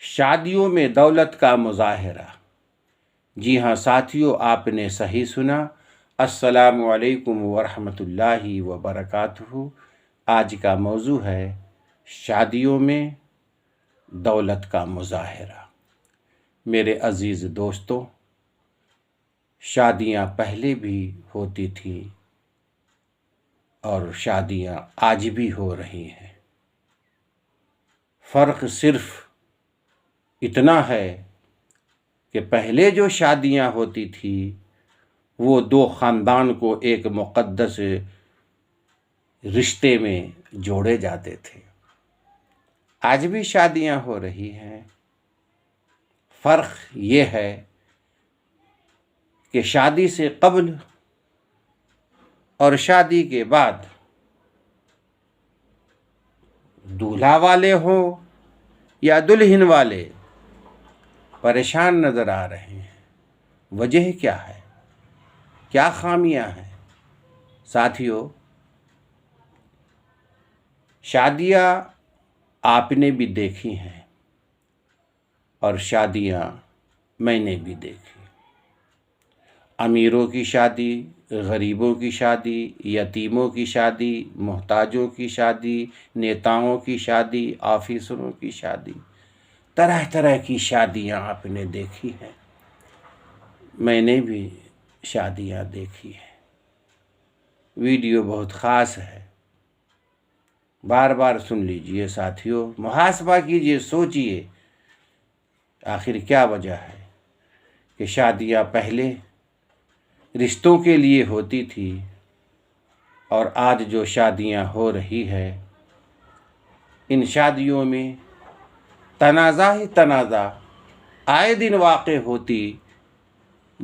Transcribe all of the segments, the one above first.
شادیوں میں دولت کا مظاہرہ۔ جی ہاں ساتھیوں، آپ نے صحیح سنا۔ السلام علیکم ورحمۃ اللہ وبرکاتہ۔ آج کا موضوع ہے شادیوں میں دولت کا مظاہرہ۔ میرے عزیز دوستوں، شادیاں پہلے بھی ہوتی تھیں اور شادیاں آج بھی ہو رہی ہیں۔ فرق صرف اتنا ہے کہ پہلے جو شادیاں ہوتی تھی وہ دو خاندان کو ایک مقدس رشتے میں جوڑے جاتے تھے۔ آج بھی شادیاں ہو رہی ہیں۔ فرق یہ ہے کہ شادی سے قبل اور شادی کے بعد دولہا والے ہوں یا دلہن والے پریشان نظر آ رہے ہیں۔ وجہ کیا ہے؟ کیا خامیاں ہیں؟ ساتھیوں، شادیاں آپ نے بھی دیکھی ہیں اور شادیاں میں نے بھی دیکھی۔ امیروں کی شادی، غریبوں کی شادی، یتیموں کی شادی، محتاجوں کی شادی، نیتاؤں کی شادی، آفیسروں کی شادی، طرح طرح کی شادیاں آپ نے دیکھی ہیں۔ میں نے بھی شادیاں دیکھی ہیں۔ ویڈیو بہت خاص ہے، بار بار سن لیجئے ساتھیوں، محاسبہ کیجئے، سوچئے آخر کیا وجہ ہے کہ شادیاں پہلے رشتوں کے لیے ہوتی تھی اور آج جو شادیاں ہو رہی ہے ان شادیوں میں تنازع ہی تنازع آئے دن واقع ہوتی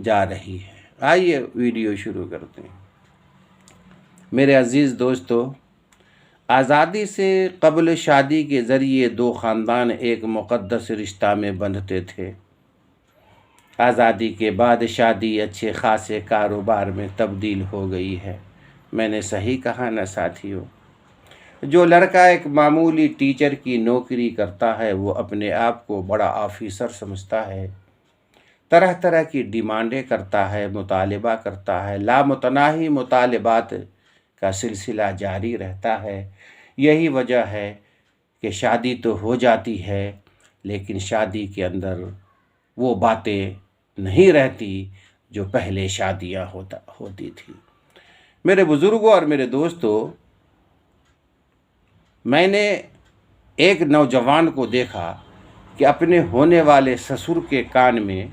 جا رہی ہے۔ آئیے ویڈیو شروع کرتے ہیں۔ میرے عزیز دوستو، آزادی سے قبل شادی کے ذریعے دو خاندان ایک مقدس رشتہ میں بندھتے تھے۔ آزادی کے بعد شادی اچھے خاصے کاروبار میں تبدیل ہو گئی ہے۔ میں نے صحیح کہا نا ساتھیوں؟ جو لڑکا ایک معمولی ٹیچر کی نوکری کرتا ہے وہ اپنے آپ کو بڑا آفیسر سمجھتا ہے، طرح طرح کی ڈیمانڈیں کرتا ہے، مطالبہ کرتا ہے، لامتناہی مطالبات کا سلسلہ جاری رہتا ہے۔ یہی وجہ ہے کہ شادی تو ہو جاتی ہے لیکن شادی کے اندر وہ باتیں نہیں رہتی جو پہلے شادیاں ہوتی تھی۔ میرے بزرگوں اور میرے دوستوں، میں نے ایک نوجوان کو دیکھا کہ اپنے ہونے والے سسر کے کان میں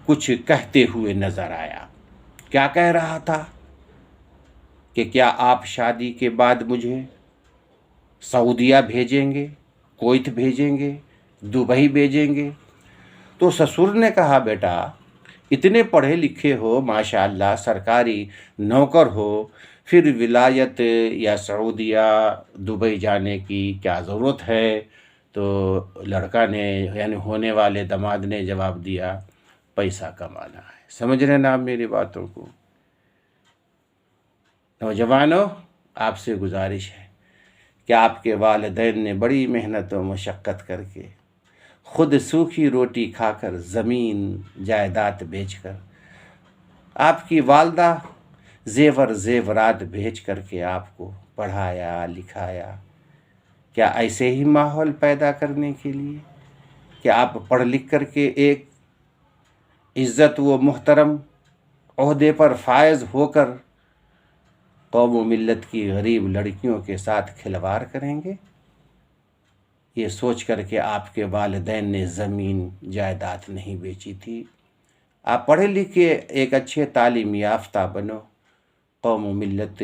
کچھ کہتے ہوئے نظر آیا۔ کیا کہہ رہا تھا کہ کیا آپ شادی کے بعد مجھے سعودیہ بھیجیں گے، کویت بھیجیں گے، دبئی بھیجیں گے؟ تو سسر نے کہا، بیٹا اتنے پڑھے لکھے ہو، ماشاءاللہ سرکاری نوکر ہو، پھر ولایت یا سعودیہ دبئی جانے کی کیا ضرورت ہے؟ تو لڑکا نے یعنی ہونے والے داماد نے جواب دیا، پیسہ کمانا ہے۔ سمجھ رہے نا آپ میری باتوں کو؟ نوجوانوں، آپ سے گزارش ہے کہ آپ کے والدین نے بڑی محنت و مشقت کر کے خود سوکھی روٹی کھا کر، زمین جائیداد بیچ کر، آپ کی والدہ زیورات بھیج کر کے آپ کو پڑھایا لکھایا۔ کیا ایسے ہی ماحول پیدا کرنے کے لیے کہ آپ پڑھ لکھ کر کے ایک عزت و محترم عہدے پر فائز ہو کر قوم و ملت کی غریب لڑکیوں کے ساتھ کھلواڑ کریں گے؟ یہ سوچ کر کے آپ کے والدین نے زمین جائیداد نہیں بیچی تھی۔ آپ پڑھے لکھے ایک اچھے تعلیم یافتہ بنو، قوم و ملت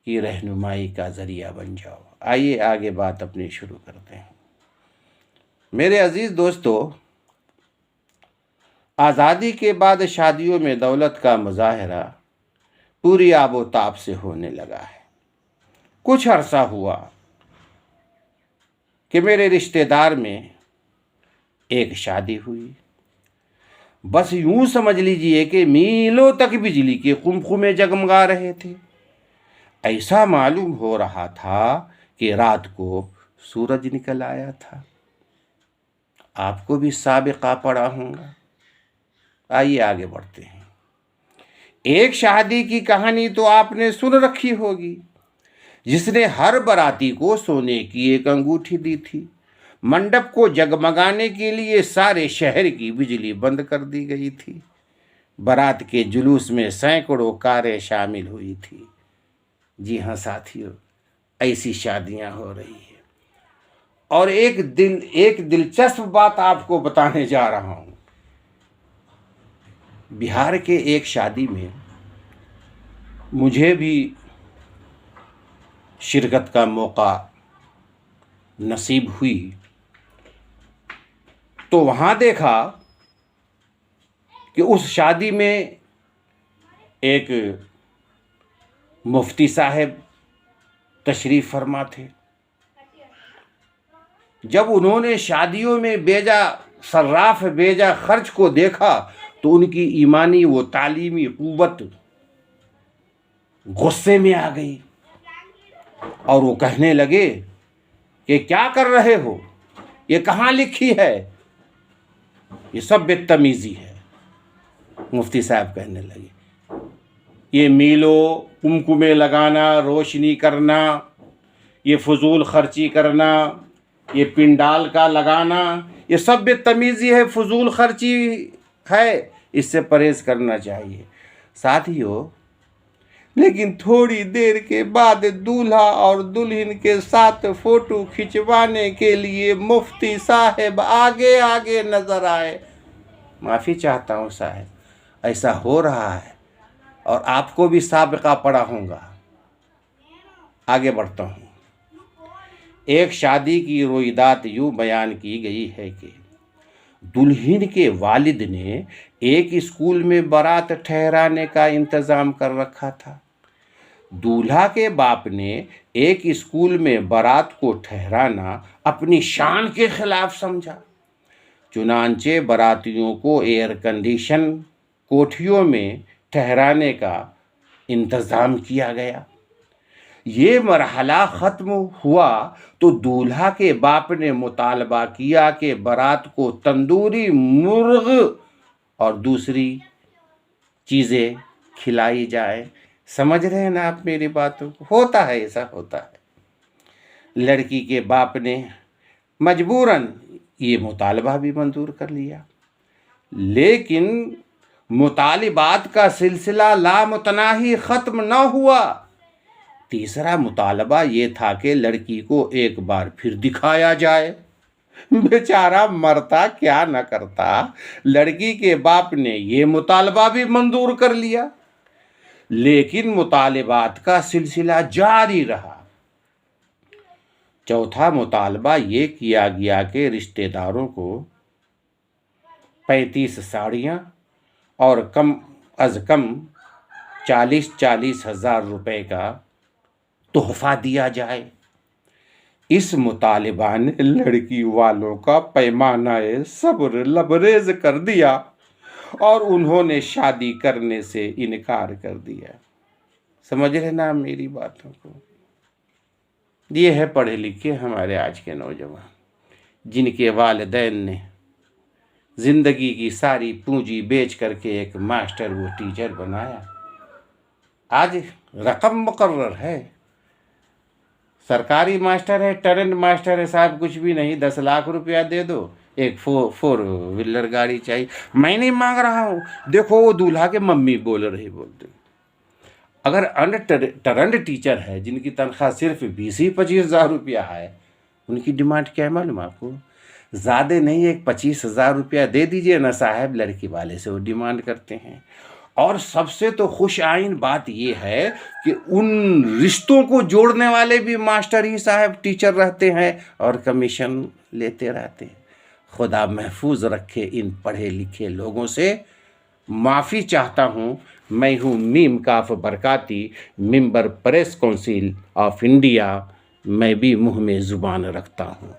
کی رہنمائی کا ذریعہ بن جاؤ۔ آئیے آگے بات اپنی شروع کرتے ہیں۔ میرے عزیز دوستو، آزادی کے بعد شادیوں میں دولت کا مظاہرہ پوری آب و تاب سے ہونے لگا ہے۔ کچھ عرصہ ہوا کہ میرے رشتہ دار میں ایک شادی ہوئی۔ بس یوں سمجھ لیجئے کہ میلوں تک بجلی کے قمقمے جگمگا رہے تھے۔ ایسا معلوم ہو رہا تھا کہ رات کو سورج نکل آیا تھا۔ آپ کو بھی سابقہ پڑا ہوں گا۔ آئیے آگے بڑھتے ہیں۔ ایک شادی کی کہانی تو آپ نے سن رکھی ہوگی، جس نے ہر باراتی کو سونے کی ایک انگوٹھی دی تھی۔ منڈپ کو جگمگانے کے لیے سارے شہر کی بجلی بند کر دی گئی تھی۔ بارات کے جلوس میں سینکڑوں کاریں شامل ہوئی تھی۔ جی ہاں ساتھیو، ایسی شادیاں ہو رہی ہیں۔ اور ایک دلچسپ بات آپ کو بتانے جا رہا ہوں۔ بہار کے ایک شادی میں مجھے بھی شرکت کا موقع نصیب ہوئی، تو وہاں دیکھا کہ اس شادی میں ایک مفتی صاحب تشریف فرما تھے۔ جب انہوں نے شادیوں میں صراف بیجا خرچ کو دیکھا تو ان کی ایمانی و تعلیمی قوت غصے میں آ گئی، اور وہ کہنے لگے کہ کیا کر رہے ہو، یہ کہاں لکھی ہے، یہ سب بدتمیزی ہے۔ مفتی صاحب کہنے لگے یہ میلو کمکمے لگانا، روشنی کرنا، یہ فضول خرچی کرنا، یہ پنڈال کا لگانا، یہ سب بدتمیزی ہے، فضول خرچی ہے، اس سے پرہیز کرنا چاہیے۔ ساتھیو، لیکن تھوڑی دیر کے بعد دولہا اور دلہن کے ساتھ فوٹو کھنچوانے کے لیے مفتی صاحب آگے آگے نظر آئے۔ معافی چاہتا ہوں صاحب، ایسا ہو رہا ہے اور آپ کو بھی سابقہ پڑا ہوگا۔ آگے بڑھتا ہوں۔ ایک شادی کی روایت یوں بیان کی گئی ہے کہ دلہن کے والد نے ایک اسکول میں بارات ٹھہرانے کا انتظام کر رکھا تھا۔ دولہا کے باپ نے ایک اسکول میں بارات کو ٹھہرانا اپنی شان کے خلاف سمجھا۔ چنانچہ باراتیوں کو ایئر کنڈیشن کوٹھیوں میں ٹھہرانے کا انتظام کیا گیا۔ یہ مرحلہ ختم ہوا تو دولہا کے باپ نے مطالبہ کیا کہ بارات کو تندوری مرغ اور دوسری چیزیں کھلائی جائے۔ سمجھ رہے ہیں نا آپ میری باتوں کو؟ ہوتا ہے، ایسا ہوتا ہے۔ لڑکی کے باپ نے مجبوراً یہ مطالبہ بھی منظور کر لیا، لیکن مطالبات کا سلسلہ لامتناہی ختم نہ ہوا۔ تیسرا مطالبہ یہ تھا کہ لڑکی کو ایک بار پھر دکھایا جائے۔ بیچارہ مرتا کیا نہ کرتا، لڑکی کے باپ نے یہ مطالبہ بھی منظور کر لیا، لیکن مطالبات کا سلسلہ جاری رہا۔ چوتھا مطالبہ یہ کیا گیا کہ رشتہ داروں کو 35 ساڑیاں اور کم از کم 40 ہزار روپے کا تحفہ دیا جائے۔ اس مطالبہ نے لڑکی والوں کا پیمانہ صبر لبریز کر دیا اور انہوں نے شادی کرنے سے انکار کر دیا۔ سمجھ رہے نا میری باتوں کو؟ یہ ہے پڑھے لکھے ہمارے آج کے نوجوان، جن کے والدین نے زندگی کی ساری پونجی بیچ کر کے ایک ماسٹر و ٹیچر بنایا۔ آج رقم مقرر ہے، سرکاری ماسٹر ہے، ٹرینڈ ماسٹر ہے صاحب، کچھ بھی نہیں، 10 لاکھ روپیہ دے دو، ایک 4 ویلر گاڑی چاہیے۔ میں نہیں مانگ رہا ہوں، دیکھو وہ دولہا کے ممی بولتے۔ اگر ٹرینڈ ٹیچر ہے جن کی تنخواہ صرف 20-25 ہزار روپیہ ہے، ان کی ڈیمانڈ کیا ہے معلوم آپ کو؟ زیادہ نہیں، ایک 25 ہزار روپیہ دے دیجئے نا صاحب، لڑکی والے سے وہ ڈیمانڈ کرتے ہیں۔ اور سب سے تو خوش آئین بات یہ ہے کہ ان رشتوں کو جوڑنے والے بھی ماسٹر ہی صاحب ٹیچر رہتے ہیں اور کمیشن لیتے رہتے ہیں۔ خدا محفوظ رکھے ان پڑھے لکھے لوگوں سے۔ معافی چاہتا ہوں، میں ہوں میم کاف برکاتی، ممبر پریس کونسل آف انڈیا، میں بھی منہ میں زبان رکھتا ہوں۔